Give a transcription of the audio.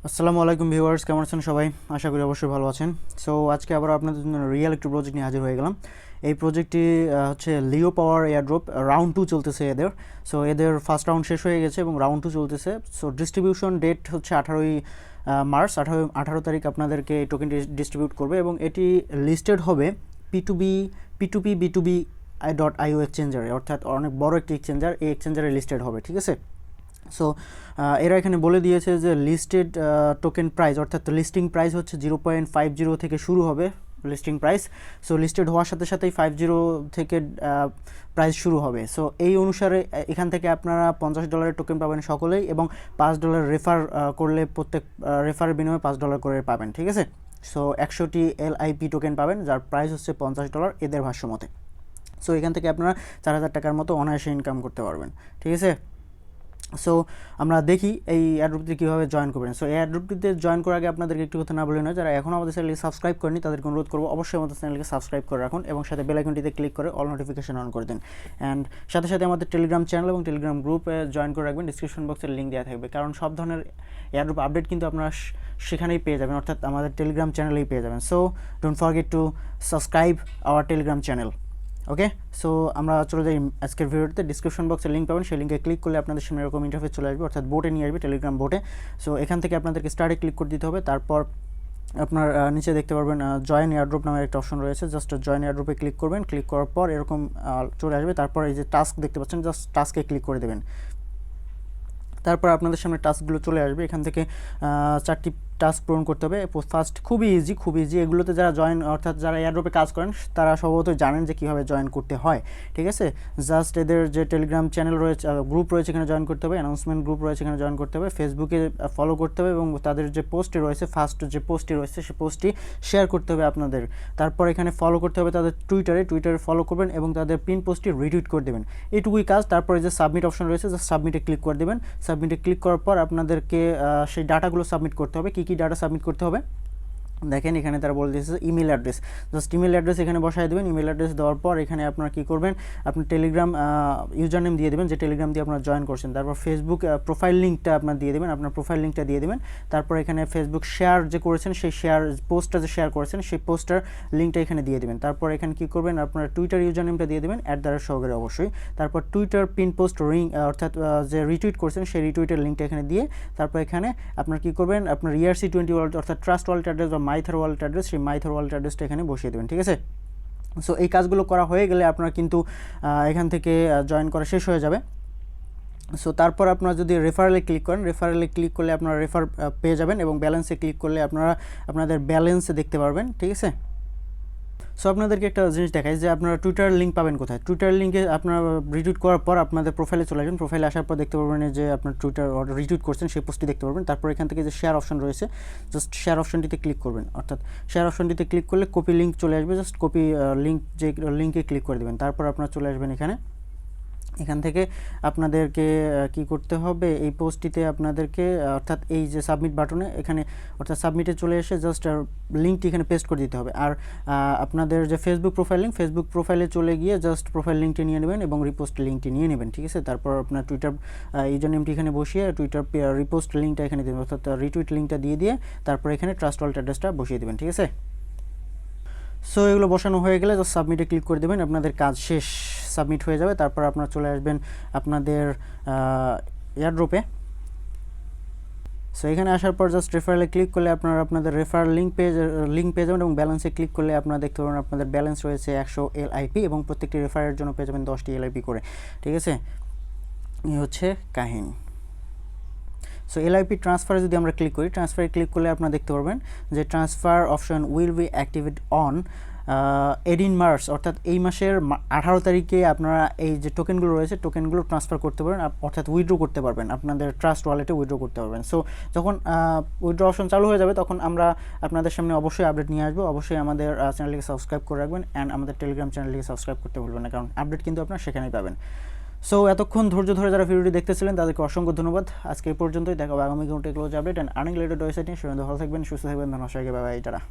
আসসালামু আলাইকুম ভিউয়ার্স, কেমন আছেন সবাই? আশা করি অবশ্যই ভালো আছেন। সো আজকে আবার আপনাদের জন্য রিয়েল একটি প্রজেক্ট নিয়ে হাজির হয়ে গেলাম। এই প্রজেক্টটি হচ্ছে লিও পাওয়ার এয়ারড্রপ রাউন্ড 2 চলতেছে এদের। সো এদের ফার্স্ট রাউন্ড শেষ হয়ে গেছে এবং রাউন্ড 2 চলতেছে। সো ডিস্ট্রিবিউশন ডেট হচ্ছে 18 মার্চ, 18 তারিখ আপনাদেরকে এই টোকেনটি ডিস্ট্রিবিউট করবে এবং এটি লিস্টেড হবে p2pb2b.io এক্সচেঞ্জারে, অর্থাৎ অনেক বড় একটি এক্সচেঞ্জার, এই এক্সচেঞ্জারে লিস্টেড হবে। ঠিক আছে। সো এরা এখানে বলে দিয়েছে যে লিস্টেড টোকেন প্রাইস, অর্থাৎ লিস্টিং প্রাইস হচ্ছে 0.50 থেকে শুরু হবে লিস্টিং প্রাইস। সো লিস্টেড হওয়ার সাথে সাথেই 50 থেকে প্রাইস শুরু হবে। সো এই অনুসারে এখান থেকে আপনারা $50 টোকেন পাবেন সকলেই এবং $5 রেফার করলে প্রত্যেক রেফারের বিনিময়ে $5 করে পাবেন। ঠিক আছে। সো 100টি LIP টোকেন পাবেন যার প্রাইস হচ্ছে $50 এদের ভাষ্য মতে। সো এখান থেকে আপনারা 4000 টাকার মতো অনায়াসে ইনকাম করতে পারবেন। ঠিক আছে। সো আমরা দেখি এই এয়ারড্রপটিতে কীভাবে জয়েন করবেন। সো এই এয়ারড্রপটিতে জয়েন করার আগে আপনাদেরকে একটু কথা না বলে নয়, যারা এখনও আমাদের চ্যানেলকে সাবস্ক্রাইব করেনি তাদেরকে অনুরোধ করবো অবশ্যই আমাদের চ্যানেলকে সাবস্ক্রাইব করে রাখুন এবং সাথে বেল আইকনটিতে ক্লিক করে অল নোটিফিকেশন অন করে দিন। অ্যান্ড সাথে সাথে আমাদের টেলিগ্রাম চ্যানেল এবং টেলিগ্রাম গ্রুপে জয়েন করে রাখবেন, ডিসক্রিপশন বক্সের লিঙ্ক দেওয়া থাকবে, কারণ সব ধরনের এয়ারড্রপ আপডেট কিন্তু আপনারা সেখানেই পেয়ে যাবেন, অর্থাৎ আমাদের টেলিগ্রাম চ্যানেলেই পেয়ে যাবেন। So don't forget to subscribe our Telegram channel. Okay. So আমরা চলে যাই আজকের ভিডিওতে। ডিসক্রিপশন বক্সে লিঙ্ক পাবেন, সেই লিঙ্কে ক্লিক করলে আপনাদের সামনে এরকম ইন্টারফেস চলে আসবে, অর্থাৎ বোটে নিয়ে আসবে, টেলিগ্রাম বোটে। সো এখান থেকে আপনাদেরকে স্টার্টে ক্লিক করে দিতে হবে। তারপর আপনার নিচে দেখতে পারবেন জয়েন এয়ারড্রপ নামের একটা অপশন রয়েছে, জাস্ট জয়েন এয়ারড্রপে ক্লিক করবেন। ক্লিক করার পর এরকম চলে আসবে। তারপর এই যে টাস্ক দেখতে পাচ্ছেন, জাস্ট টাস্কে ক্লিক করে দেবেন। তারপর আপনাদের সামনে টাস্কগুলো চলে আসবে। এখান থেকে 4টি টাস্ক পূরণ করতে হবে। ফার্স্ট খুবই ইজি। এগুলোতে যারা জয়েন, অর্থাৎ যারা এয়ারড্রপে কাজ করেন তারা সম্ভবত জানেন যে কীভাবে জয়েন করতে হয়। ঠিক আছে। জাস্ট এদের যে টেলিগ্রাম চ্যানেল রয়েছে, গ্রুপ রয়েছে, এখানে জয়েন করতে হবে। অ্যানাউন্সমেন্ট গ্রুপ রয়েছে, এখানে জয়েন করতে হবে। ফেসবুকে ফলো করতে হবে এবং তাদের যে পোস্টটি রয়েছে, ফার্স্ট যে পোস্টটি রয়েছে সেই পোস্টটি শেয়ার করতে হবে আপনাদের। তারপর এখানে ফলো করতে হবে তাদের টুইটারে ফলো করবেন এবং তাদের পিন পোস্টটি রিটুইট করে দেবেন। এইটুকুই কাজ। তারপরে যে সাবমিট অপশন রয়েছে, জাস্ট সাবমিটে ক্লিক করে দেবেন। সাবমিটে ক্লিক করার পর আপনাদেরকে সেই ডাটাগুলো সাবমিট করতে হবে। কী ডাটা সাবমিট করতে হবে দেখেন, এখানে তারা বলে দিয়েছে email address. Just email address এখানে বসায় দেবেন। ইমেল অ্যাড্রেস দেওয়ার পর এখানে আপনারা কী করবেন, আপনি টেলিগ্রাম ইউজার নেম দিয়ে দেবেন যে টেলিগ্রাম দিয়ে আপনারা জয়েন করছেন। তারপর ফেসবুক প্রোফাইল লিঙ্কটা আপনার দিয়ে দেবেন, আপনার প্রোফাইল লিঙ্কটা দিয়ে দেবেন। তারপর এখানে ফেসবুক শেয়ার যে করেছেন সেই পোস্টটা যে শেয়ার করেছেন সেই পোস্টার লিঙ্কটা এখানে দিয়ে দেবেন। তারপর এখানে কী করবেন, আপনার টুইটার ইউজার নেমটা দিয়ে দেবেন @সহকারে অবশ্যই। তারপর টুইটার পিন পোস্ট অর্থাৎ যে রিটুইট করছেন সেই রিটুইটের লিঙ্কটা এখানে দিয়ে তারপর এখানে আপনার কী করবেন, আপনার ERC20 ওয়ালেট অর্থাৎ ট্রাস্ট ওয়ালেট অ্যাড্রেস বা মাইথার ওয়ালেট অ্যাড্রেস, সেই মাইথার ওয়ালেট অ্যাড্রেসটা এখানে বসিয়ে দেবেন। ঠিক আছে। সো এই কাজগুলো করা হয়ে গেলে আপনারা কিন্তু এখান থেকে জয়েন করা শেষ হয়ে যাবে। সো তারপর আপনারা যদি রেফারেলে ক্লিক করেন, রেফারেলে ক্লিক করলে আপনারা রেফার পেয়ে যাবেন এবং ব্যালেন্সে ক্লিক করলে আপনারা আপনাদের ব্যালেন্স দেখতে পারবেন। ঠিক আছে। সো আপনাদেরকে একটা জিনিস দেখাই যে আপনারা টুইটার লিঙ্ক পাবেন কোথায়। টুইটার লিঙ্কে আপনারা রিটুইট করার পর আপনাদের প্রোফাইলে চলে আসবেন। প্রোফাইলে আসার পর দেখতে পারবেন যে আপনার টুইটার রিটুইট করছেন সেই পোস্টটি দেখতে পারবেন। তারপর এখান থেকে যে শেয়ার অপশন রয়েছে, জাস্ট শেয়ার অপশনটিতে ক্লিক করবেন, অর্থাৎ শেয়ার অপশনটিতে ক্লিক করলে কপি লিঙ্ক চলে আসবে। জাস্ট কপি লিঙ্ক, যে লিঙ্কে ক্লিক করে দেবেন। তারপর আপনারা চলে আসবেন এখান থেকে আপনাদেরকে কি করতে হবে, এই পোস্টটিতে আপনাদেরকে অর্থাৎ এই যে সাবমিট বাটনে এখানে অর্থাৎ সাবমিটে চলে এসে জাস্ট লিঙ্কটি এখানে পেস্ট করে দিতে হবে। আর আপনাদের যে ফেসবুক প্রোফাইলে চলে গিয়ে জাস্ট প্রোফাইল লিঙ্কটি নিয়ে নেবেন এবং রিপোস্ট লিঙ্কটি নিয়ে নেবেন। ঠিক আছে। তারপর আপনার টুইটার ইউজার নেমটি এখানে বসিয়ে টুইটার রিপোস্ট লিঙ্কটা এখানে দেবেন, অর্থাৎ রিটুইট লিঙ্কটা দিয়ে তারপর এখানে ট্রাস্ট ওয়ালেট অ্যাড্রেসটা বসিয়ে দেবেন। ঠিক আছে। সো এগুলো বসানো হয়ে গেলে জাস্ট সাবমিটে ক্লিক করে দেবেন, আপনাদের কাজ শেষ, সাবমিট হয়ে যাবে। তারপর আপনারা চলে আসবেন আপনাদের এয়ারড্রপে। সো এখানে আসার পর জাস্ট রেফারেলে ক্লিক করলে আপনারা আপনাদের রেফার লিঙ্ক পেয়ে যাবেন এবং ব্যালেন্সে ক্লিক করলে আপনারা দেখতে পাবেন আপনাদের ব্যালেন্স রয়েছে 100 LIP এবং প্রত্যেকটি রেফারের জন্য পেয়ে যাবেন 10টি LIP করে। ঠিক আছে। এই হচ্ছে কাহিনী। সো LIP ট্রান্সফারে যদি আমরা ক্লিক করি, ট্রান্সফারে ক্লিক করলে আপনারা দেখতে পারবেন যে transfer option will be activate on 18 March, অর্থাৎ এই মাসের 18 তারিখে আপনারা এই যে টোকেনগুলো রয়েছে টোকেনগুলো ট্রান্সফার করতে পারবেন, অর্থাৎ উইথড্র করতে পারবেন, আপনাদের ট্রাস্ট ওয়ালেটে উইথড্র করতে পারবেন। সো যখন উইথড্র অপশন চালু হয়ে যাবে তখন আমরা আপনাদের সামনে অবশ্যই আপডেট নিয়ে আসবো। অবশ্যই আমাদের চ্যানেলটিকে সাবস্ক্রাইব করে রাখবেন অ্যান্ড আমাদের টেলিগ্রাম চ্যানেলটিকে সাবস্ক্রাইব করতে ভুলবেন না, কারণ আপডেট কিন্তু আপনারা সেখানেই পাবেন। সো এতক্ষণ ধৈর্য ধরে যারা ভিডিওটি দেখতেছিলেন তাদেরকে অসংখ্য ধন্যবাদ। আজকে এই পর্যন্তই, দেখা হবে আগামী কোনো technology update and earning related website নিয়ে। সেখানে ভালো থাকবেন, সুস্থ থাকবেন, ধন্যবাদ সবাইকে, বাই বাই, টাটা।